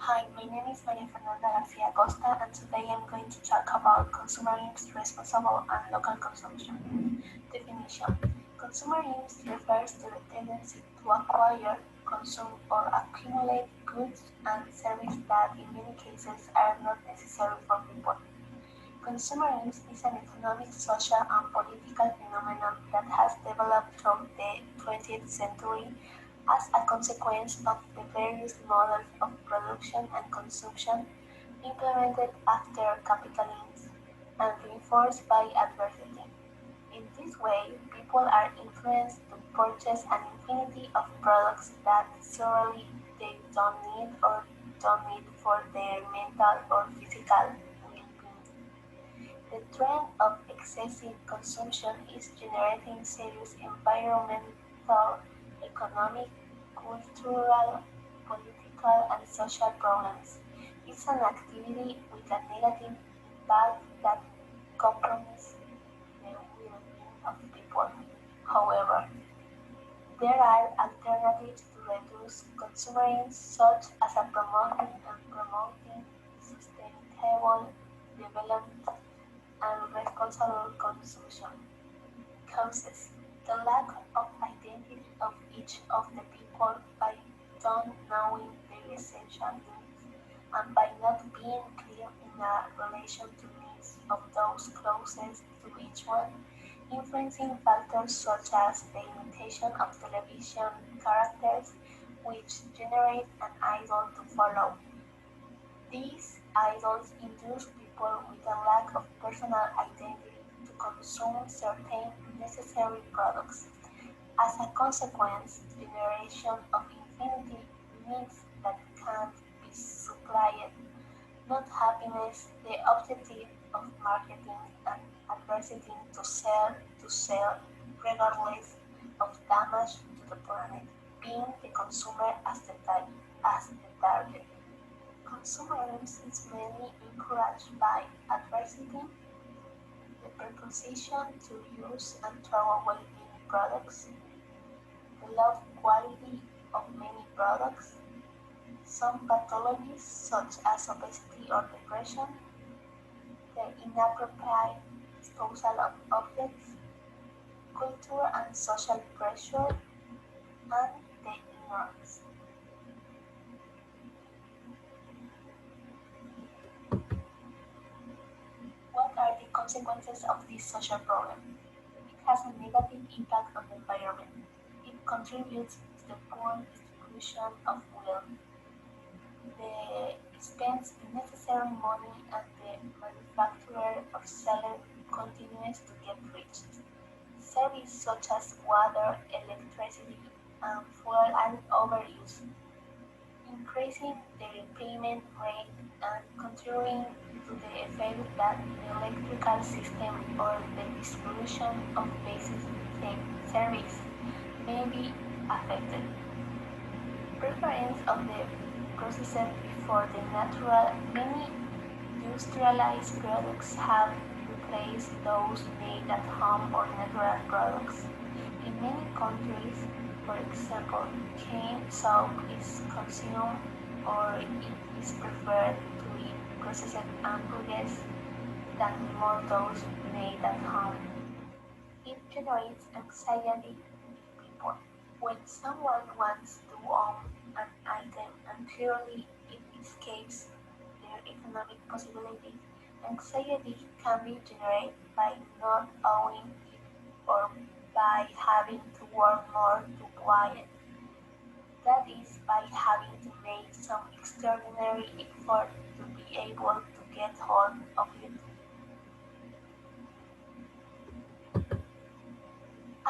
Hi, my name is María Fernanda García and today I'm going to talk about consumerism, responsible and local consumption. Definition: consumerism refers to the tendency to acquire, consume, or accumulate goods and services that in many cases are not necessary for people. Consumerism is an economic, social, and political phenomenon that has developed through the 20th century as a consequence of the various models of production and consumption implemented after capitalism and reinforced by adversity. In this way, people are influenced to purchase an infinity of products that surely they don't need or don't need for their mental or physical well-being. The trend of excessive consumption is generating serious environmental, economic, cultural, political, and social problems. It's an activity with a negative impact that compromises the well-being of people. However, there are alternatives to reduce consumerism, such as promoting sustainable development and responsible consumption. Causes: the lack of identity of each of the people by not knowing their essential needs and by not being clear in a relation to needs of those closest to each one. Influencing factors such as the imitation of television characters, which generate an idol to follow. These idols induce people with a lack of personal identity to consume certain necessary products. As a consequence, generation of infinity needs that can't be supplied, not happiness, the objective of marketing and advertising to sell regardless of damage to the planet, being the consumer as the target. Consumerism is mainly encouraged by advertising, the proposition to use and throw away many products, the low quality of many products, some pathologies such as obesity or depression, the inappropriate disposal of objects, cultural and social pressure, and the ignorance. What are the consequences of this social problem? It has a negative impact on the environment. It contributes to the poor distribution of wealth. The spends unnecessary money and the manufacturer or seller continues to get rich. Services such as water, electricity, and fuel are overused, increasing the repayment rate and contributing to the effect that the electrical system or the distribution of basic service may be affected. Preference of the processed before the natural. Many industrialized products have replaced those made at home or natural products. In many countries, for example, canned soap is consumed or it is preferred to eat processed hamburgers than more those made at home. It generates anxiety in people. When someone wants to own an item and clearly it escapes their economic possibilities, anxiety can be generated by not owning it or by having to work more to acquire it. That is, by having to make some extraordinary effort to be able to get hold of it.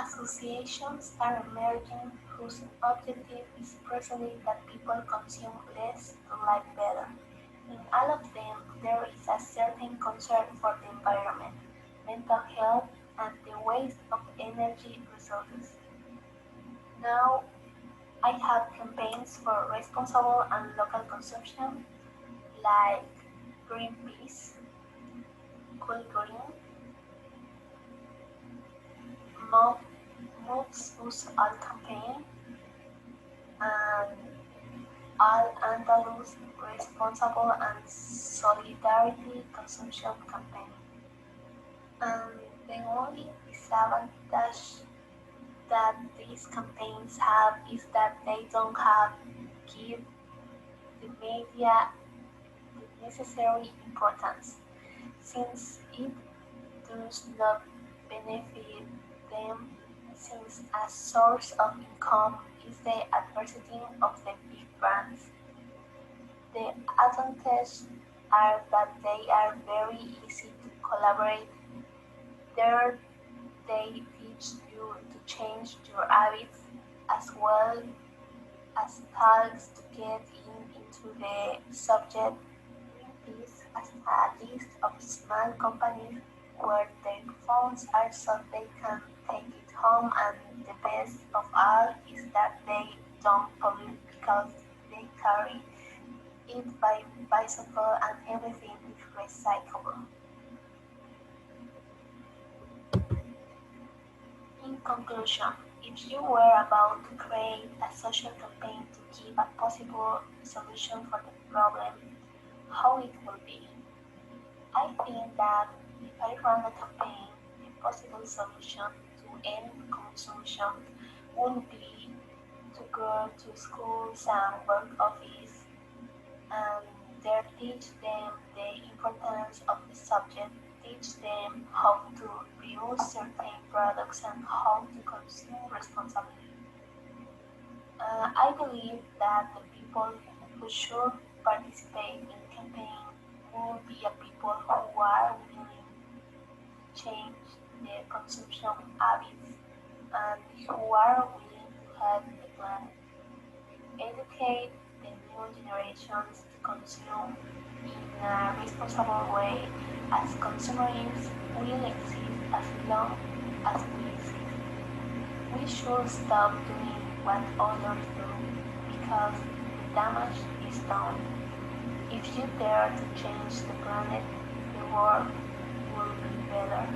Associations are emerging whose objective is precisely that people consume less to live better. In all of them, there is a certain concern for the environment, mental health, and the waste of energy resources. Now, I have campaigns for responsible and local consumption, like Greenpeace, Cool Green, Moves Us All campaign, and Al Andalus Responsible and Solidarity Consumption Campaign. And the only disadvantage that these campaigns have is that they don't have give the media the necessary importance, since it does not benefit them, since a source of income is the advertising of the big brands. The advantages are that they are very easy to collaborate. There they teach you to change your habits as well as tasks to get into the subject. This as a list of small companies where their phones are so they can take it home, and the best of all is that they don't pollute because they carry it by bicycle and everything is recyclable. In conclusion, if you were about to create a social campaign to give a possible solution for the problem, how it will be? I think that if I run a campaign, the possible solution to end consumption would be to go to schools and work office and there teach them the importance of the subject, teach them how to reuse certain products and how to consume responsibly. I believe that the people who should participate in campaign will be a people who are willing to change their consumption habits and who are willing to help the planet, educate the new generations to consume in a responsible way, as consumerism will exist as long as we exist. We should stop doing what others do because the damage is done. If you dare to change the planet, the world will be better.